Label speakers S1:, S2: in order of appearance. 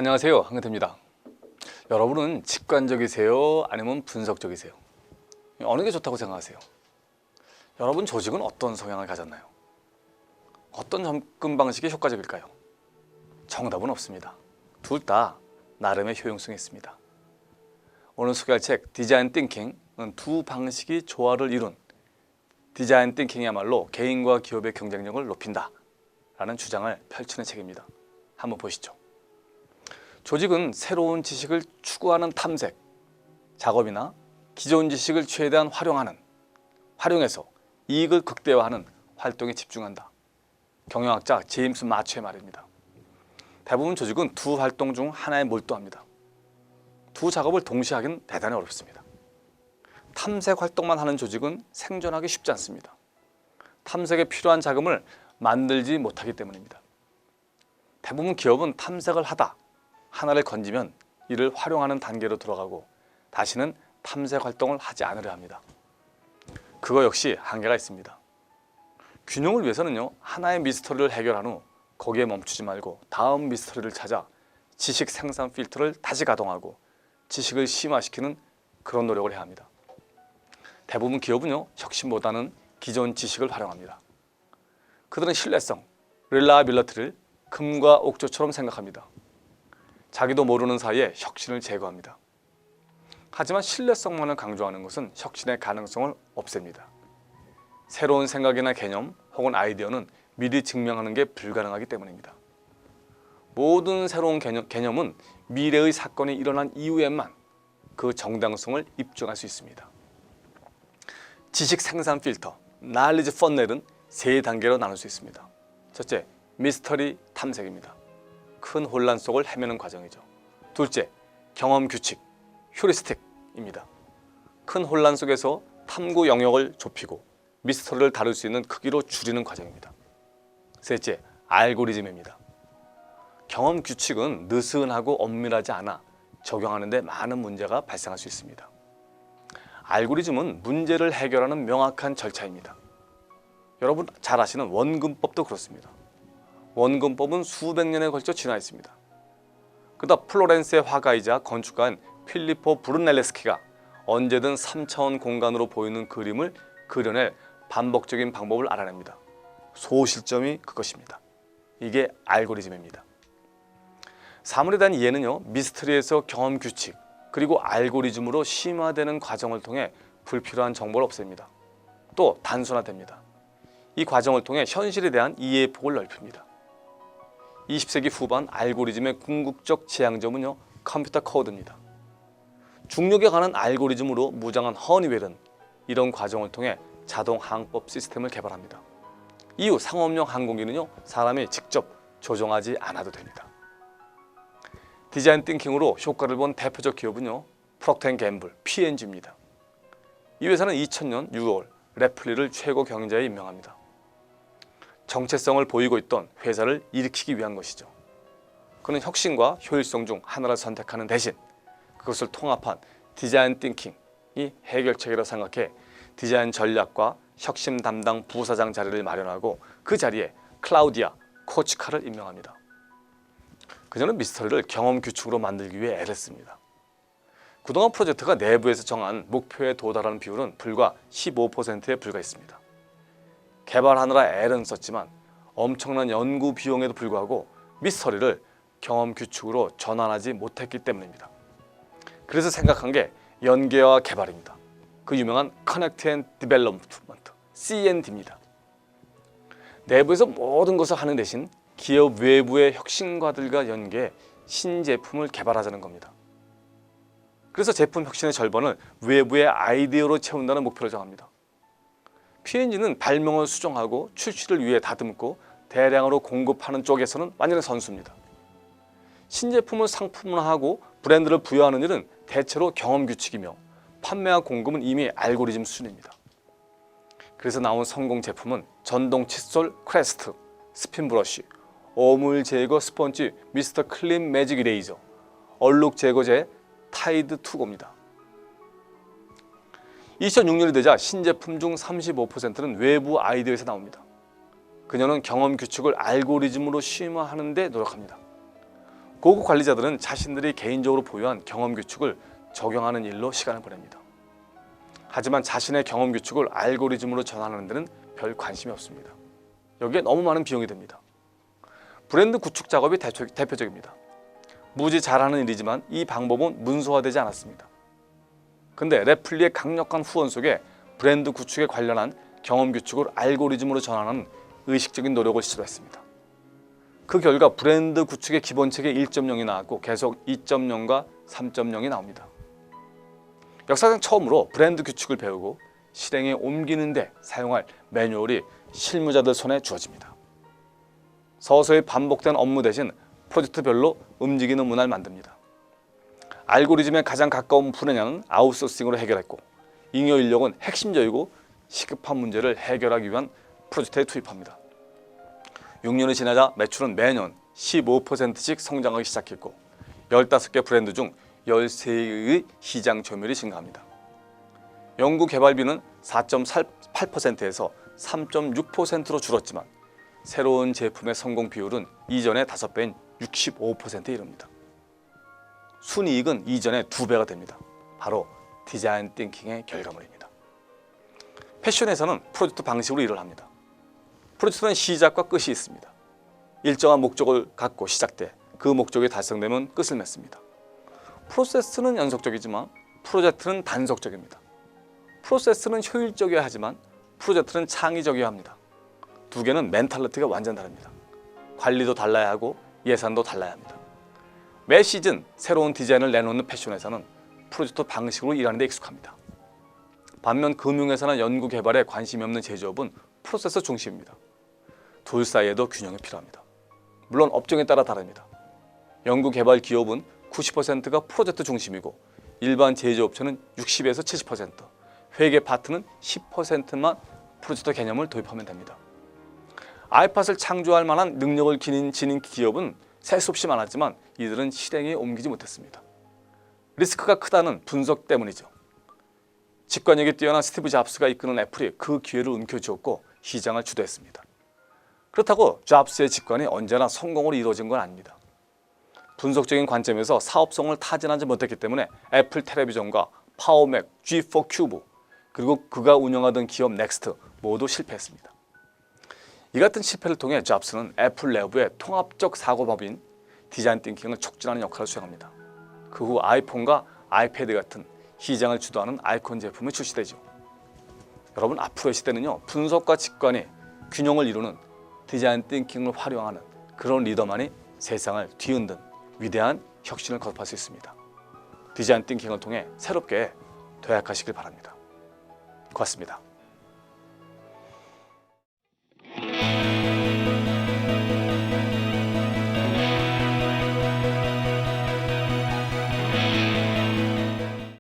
S1: 안녕하세요, 한근태입니다. 여러분은 직관적이세요? 아니면 분석적이세요? 어느 게 좋다고 생각하세요? 여러분 조직은 어떤 성향을 가졌나요? 어떤 접근 방식이 효과적일까요? 정답은 없습니다. 둘 다 나름의 효용성이 있습니다. 오늘 소개할 책 디자인 띵킹은 두 방식이 조화를 이룬 디자인 띵킹이야말로 개인과 기업의 경쟁력을 높인다 라는 주장을 펼치는 책입니다. 한번 보시죠. 조직은 새로운 지식을 추구하는 탐색, 작업이나 기존 지식을 최대한 활용해서 이익을 극대화하는 활동에 집중한다. 경영학자 제임스 마츠의 말입니다. 대부분 조직은 두 활동 중 하나에 몰두합니다. 두 작업을 동시에 하기는 대단히 어렵습니다. 탐색 활동만 하는 조직은 생존하기 쉽지 않습니다. 탐색에 필요한 자금을 만들지 못하기 때문입니다. 대부분 기업은 탐색을 하다 하나를 건지면 이를 활용하는 단계로 들어가고 다시는 탐색 활동을 하지 않으려 합니다. 그거 역시 한계가 있습니다. 균형을 위해서는요, 하나의 미스터리를 해결한 후 거기에 멈추지 말고 다음 미스터리를 찾아 지식 생산 필터를 다시 가동하고 지식을 심화시키는 그런 노력을 해야 합니다. 대부분 기업은요, 혁신보다는 기존 지식을 활용합니다. 그들은 신뢰성, 릴라빌리티를 금과 옥조처럼 생각합니다. 자기도 모르는 사이에 혁신을 제거합니다. 하지만 신뢰성만을 강조하는 것은 혁신의 가능성을 없앱니다. 새로운 생각이나 개념 혹은 아이디어는 미리 증명하는 게 불가능하기 때문입니다. 모든 새로운 개념은 미래의 사건이 일어난 이후에만 그 정당성을 입증할 수 있습니다. 지식 생산 필터, knowledge funnel은 세 단계로 나눌 수 있습니다. 첫째, 미스터리 탐색입니다. 큰 혼란 속을 헤매는 과정이죠. 둘째, 경험 규칙, 휴리스틱입니다. 큰 혼란 속에서 탐구 영역을 좁히고 미스터리를 다룰 수 있는 크기로 줄이는 과정입니다. 셋째, 알고리즘입니다. 경험 규칙은 느슨하고 엄밀하지 않아 적용하는 데 많은 문제가 발생할 수 있습니다. 알고리즘은 문제를 해결하는 명확한 절차입니다. 여러분 잘 아시는 원근법도 그렇습니다. 원근법은 수백 년에 걸쳐 진화했습니다. 그러다 플로렌스의 화가이자 건축가인 필리포 브루넬레스키가 언제든 3차원 공간으로 보이는 그림을 그려낼 반복적인 방법을 알아냅니다. 소실점이 그것입니다. 이게 알고리즘입니다. 사물에 대한 이해는요, 미스터리에서 경험 규칙 그리고 알고리즘으로 심화되는 과정을 통해 불필요한 정보를 없앱니다. 또 단순화됩니다. 이 과정을 통해 현실에 대한 이해의 폭을 넓힙니다. 20세기 후반 알고리즘의 궁극적 지향점은요, 컴퓨터 코드입니다. 중력에 관한 알고리즘으로 무장한 허니웰은 이런 과정을 통해 자동 항법 시스템을 개발합니다. 이후 상업용 항공기는요, 사람이 직접 조종하지 않아도 됩니다. 디자인 띵킹으로 효과를 본 대표적 기업은요, 프록터앤갬블, P&G입니다. 이 회사는 2000년 6월 레플리를 최고 경영자에 임명합니다. 정체성을 보이고 있던 회사를 일으키기 위한 것이죠. 그는 혁신과 효율성 중 하나를 선택하는 대신 그것을 통합한 디자인 띵킹이 해결책이라고 생각해 디자인 전략과 혁신 담당 부사장 자리를 마련하고 그 자리에 클라우디아 코치카를 임명합니다. 그녀는 미스터리를 경험 규칙으로 만들기 위해 애를 씁니다. 그동안 프로젝트가 내부에서 정한 목표에 도달하는 비율은 불과 15%에 불과했습니다. 개발하느라 애는 썼지만 엄청난 연구 비용에도 불구하고 미스터리를 경험 규칙으로 전환하지 못했기 때문입니다. 그래서 생각한 게 연계와 개발입니다. 그 유명한 Connect and Development, C&D입니다. 내부에서 모든 것을 하는 대신 기업 외부의 혁신가들과 연계해 신제품을 개발하자는 겁니다. 그래서 제품 혁신의 절반을 외부의 아이디어로 채운다는 목표를 정합니다. P&G는 발명을 수정하고 출시를 위해 다듬고 대량으로 공급하는 쪽에서는 완전히 선수입니다. 신제품을 상품화하고 브랜드를 부여하는 일은 대체로 경험 규칙이며 판매와 공급은 이미 알고리즘 수준입니다. 그래서 나온 성공 제품은 전동 칫솔 크레스트, 스핀 브러쉬, 오물 제거 스펀지 미스터 클린 매직 이레이저, 얼룩 제거제 타이드 투고입니다. 2006년이 되자 신제품 중 35%는 외부 아이디어에서 나옵니다. 그녀는 경험 규칙을 알고리즘으로 심화하는 데 노력합니다. 고급 관리자들은 자신들이 개인적으로 보유한 경험 규칙을 적용하는 일로 시간을 보냅니다. 하지만 자신의 경험 규칙을 알고리즘으로 전환하는 데는 별 관심이 없습니다. 여기에 너무 많은 비용이 듭니다. 브랜드 구축 작업이 대표적입니다. 무지 잘하는 일이지만 이 방법은 문서화되지 않았습니다. 근데 래플리의 강력한 후원 속에 브랜드 구축에 관련한 경험 규칙을 알고리즘으로 전환하는 의식적인 노력을 시도했습니다. 그 결과 브랜드 구축의 기본책에 1.0이 나왔고 계속 2.0과 3.0이 나옵니다. 역사상 처음으로 브랜드 규칙을 배우고 실행에 옮기는 데 사용할 매뉴얼이 실무자들 손에 주어집니다. 서서히 반복된 업무 대신 프로젝트별로 움직이는 문화를 만듭니다. 알고리즘에 가장 가까운 분야는 아웃소싱으로 해결했고 잉여 인력은 핵심적이고 시급한 문제를 해결하기 위한 프로젝트에 투입합니다. 6년이 지나자 매출은 매년 15%씩 성장하기 시작했고 15개 브랜드 중 13개의 시장 점유율이 증가합니다. 연구 개발비는 4.8%에서 3.6%로 줄었지만 새로운 제품의 성공 비율은 이전의 5배인 65%에 이릅니다. 순이익은 이전의 2배가 됩니다. 바로 디자인 띵킹의 결과물입니다. 패션에서는 프로젝트 방식으로 일을 합니다. 프로젝트는 시작과 끝이 있습니다. 일정한 목적을 갖고 시작돼 그 목적이 달성되면 끝을 맺습니다. 프로세스는 연속적이지만 프로젝트는 단속적입니다. 프로세스는 효율적이어야 하지만 프로젝트는 창의적이어야 합니다. 두 개는 멘탈리티가 완전 다릅니다. 관리도 달라야 하고 예산도 달라야 합니다. 매 시즌 새로운 디자인을 내놓는 패션회사는 프로젝트 방식으로 일하는 데 익숙합니다. 반면 금융회사나 연구개발에 관심이 없는 제조업은 프로세스 중심입니다. 둘 사이에도 균형이 필요합니다. 물론 업종에 따라 다릅니다. 연구개발 기업은 90%가 프로젝트 중심이고 일반 제조업체는 60에서 70%, 회계 파트는 10%만 프로젝트 개념을 도입하면 됩니다. 아이팟을 창조할 만한 능력을 지닌 기업은 셀 수 없이 많았지만 이들은 실행에 옮기지 못했습니다. 리스크가 크다는 분석 때문이죠. 직관력이 뛰어난 스티브 잡스가 이끄는 애플이 그 기회를 움켜쥐었고 시장을 주도했습니다. 그렇다고 잡스의 직관이 언제나 성공으로 이루어진 건 아닙니다. 분석적인 관점에서 사업성을 타진하지 못했기 때문에 애플 텔레비전과 파워맥, G4 큐브 그리고 그가 운영하던 기업 넥스트 모두 실패했습니다. 이 같은 실패를 통해 잡스는 애플 내부의 통합적 사고법인 디자인 띵킹을 촉진하는 역할을 수행합니다. 그 후 아이폰과 아이패드 같은 시장을 주도하는 아이콘 제품이 출시되죠. 여러분, 앞으로의 시대는요, 분석과 직관이 균형을 이루는 디자인 띵킹을 활용하는 그런 리더만이 세상을 뒤흔든 위대한 혁신을 거듭할 수 있습니다. 디자인 띵킹을 통해 새롭게 도약하시길 바랍니다. 고맙습니다.